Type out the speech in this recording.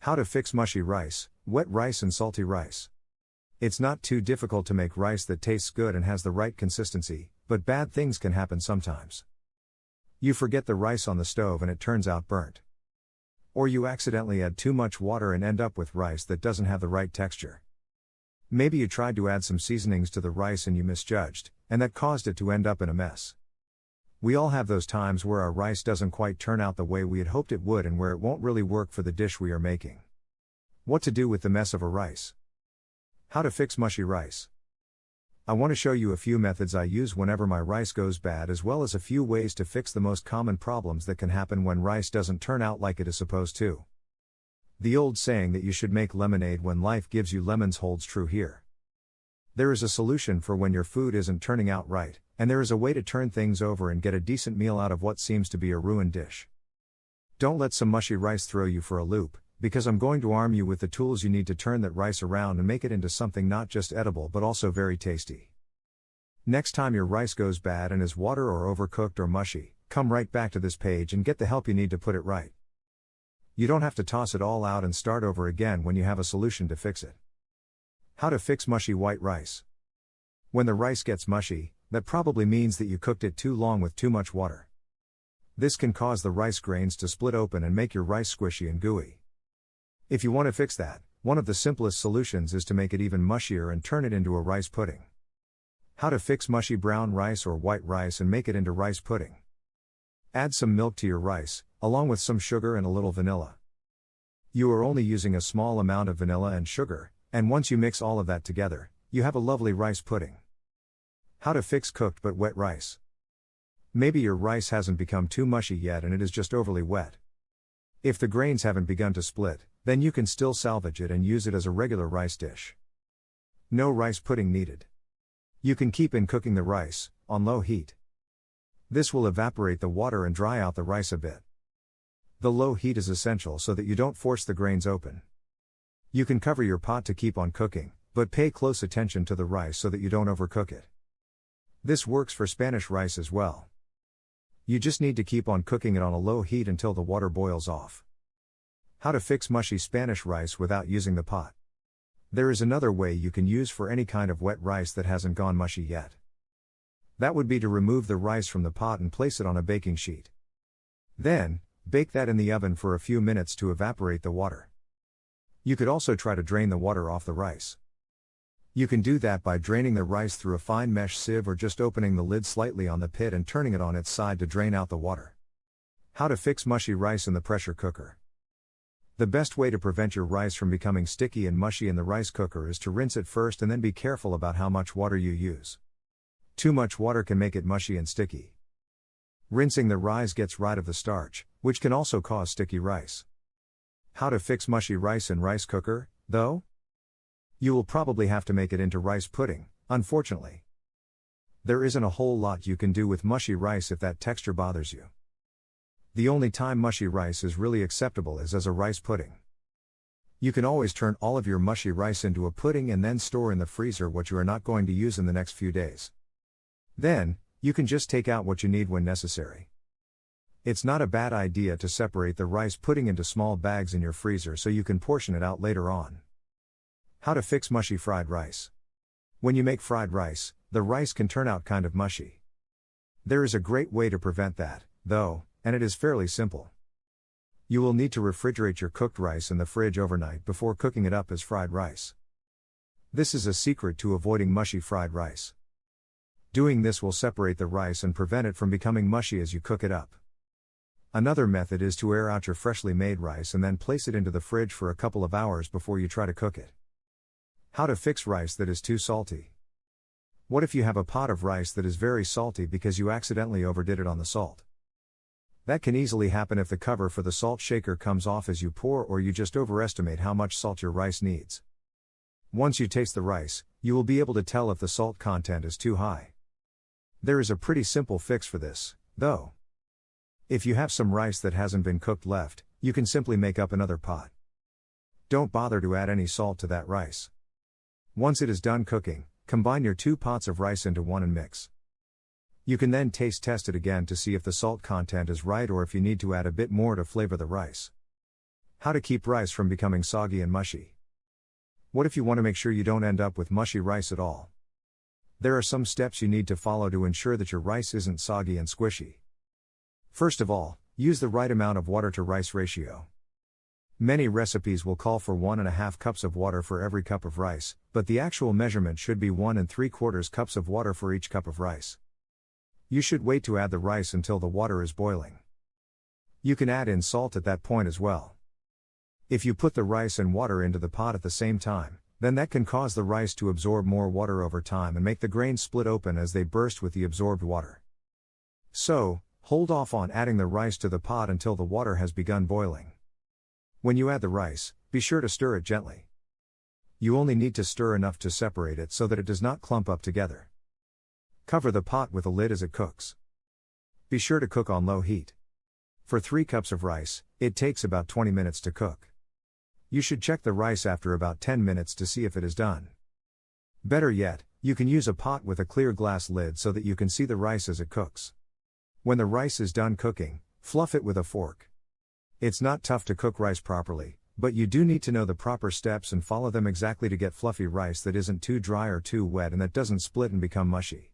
How to fix mushy rice, wet rice and salty rice. It's not too difficult to make rice that tastes good and has the right consistency, but bad things can happen sometimes. You forget the rice on the stove and it turns out burnt. Or you accidentally add too much water and end up with rice that doesn't have the right texture. Maybe you tried to add some seasonings to the rice and you misjudged, and that caused it to end up in a mess. We all have those times where our rice doesn't quite turn out the way we had hoped it would and where it won't really work for the dish we are making. What to do with the mess of a rice? How to fix mushy rice. I want to show you a few methods I use whenever my rice goes bad, as well as a few ways to fix the most common problems that can happen when rice doesn't turn out like it is supposed to. The old saying that you should make lemonade when life gives you lemons holds true here. There is a solution for when your food isn't turning out right, and there is a way to turn things over and get a decent meal out of what seems to be a ruined dish. Don't let some mushy rice throw you for a loop, because I'm going to arm you with the tools you need to turn that rice around and make it into something not just edible but also very tasty. Next time your rice goes bad and is water or overcooked or mushy, come right back to this page and get the help you need to put it right. You don't have to toss it all out and start over again when you have a solution to fix it. How to fix mushy white rice. When the rice gets mushy, that probably means that you cooked it too long with too much water. This can cause the rice grains to split open and make your rice squishy and gooey. If you want to fix that, one of the simplest solutions is to make it even mushier and turn it into a rice pudding. How to fix mushy brown rice or white rice and make it into rice pudding. Add some milk to your rice, along with some sugar and a little vanilla. You are only using a small amount of vanilla and sugar, and once you mix all of that together, you have a lovely rice pudding. How to fix cooked but wet rice. Maybe your rice hasn't become too mushy yet and it is just overly wet. If the grains haven't begun to split, then you can still salvage it and use it as a regular rice dish. No rice pudding needed. You can keep in cooking the rice, on low heat. This will evaporate the water and dry out the rice a bit. The low heat is essential so that you don't force the grains open. You can cover your pot to keep on cooking, but pay close attention to the rice so that you don't overcook it. This works for Spanish rice as well. You just need to keep on cooking it on a low heat until the water boils off. How to fix mushy Spanish rice without using the pot. There is another way you can use for any kind of wet rice that hasn't gone mushy yet. That would be to remove the rice from the pot and place it on a baking sheet. Then, bake that in the oven for a few minutes to evaporate the water. You could also try to drain the water off the rice. You can do that by draining the rice through a fine mesh sieve or just opening the lid slightly on the pit and turning it on its side to drain out the water. How to fix mushy rice in the pressure cooker. The best way to prevent your rice from becoming sticky and mushy in the rice cooker is to rinse it first and then be careful about how much water you use. Too much water can make it mushy and sticky. Rinsing the rice gets rid of the starch, which can also cause sticky rice. How to fix mushy rice in rice cooker, though? You will probably have to make it into rice pudding, unfortunately. There isn't a whole lot you can do with mushy rice if that texture bothers you. The only time mushy rice is really acceptable is as a rice pudding. You can always turn all of your mushy rice into a pudding and then store in the freezer what you are not going to use in the next few days. Then, you can just take out what you need when necessary. It's not a bad idea to separate the rice pudding into small bags in your freezer so you can portion it out later on. How to fix mushy fried rice. When you make fried rice, the rice can turn out kind of mushy. There is a great way to prevent that, though, and it is fairly simple. You will need to refrigerate your cooked rice in the fridge overnight before cooking it up as fried rice. This is a secret to avoiding mushy fried rice. Doing this will separate the rice and prevent it from becoming mushy as you cook it up. Another method is to air out your freshly made rice and then place it into the fridge for a couple of hours before you try to cook it. How to fix rice that is too salty. What if you have a pot of rice that is very salty because you accidentally overdid it on the salt? That can easily happen if the cover for the salt shaker comes off as you pour or you just overestimate how much salt your rice needs. Once you taste the rice, you will be able to tell if the salt content is too high. There is a pretty simple fix for this, though. If you have some rice that hasn't been cooked left, you can simply make up another pot. Don't bother to add any salt to that rice. Once it is done cooking, combine your 2 pots of rice into one and mix. You can then taste test it again to see if the salt content is right or if you need to add a bit more to flavor the rice. How to keep rice from becoming soggy and mushy. What if you want to make sure you don't end up with mushy rice at all? There are some steps you need to follow to ensure that your rice isn't soggy and squishy. First of all, use the right amount of water to rice ratio. Many recipes will call for 1.5 cups of water for every cup of rice, but the actual measurement should be 1 3/4 cups of water for each cup of rice. You should wait to add the rice until the water is boiling. You can add in salt at that point as well. If you put the rice and water into the pot at the same time, then that can cause the rice to absorb more water over time and make the grains split open as they burst with the absorbed water. So, hold off on adding the rice to the pot until the water has begun boiling. When you add the rice, be sure to stir it gently. You only need to stir enough to separate it so that it does not clump up together. Cover the pot with a lid as it cooks. Be sure to cook on low heat. For 3 cups of rice, it takes about 20 minutes to cook. You should check the rice after about 10 minutes to see if it is done. Better yet, you can use a pot with a clear glass lid so that you can see the rice as it cooks. When the rice is done cooking, fluff it with a fork. It's not tough to cook rice properly, but you do need to know the proper steps and follow them exactly to get fluffy rice that isn't too dry or too wet and that doesn't split and become mushy.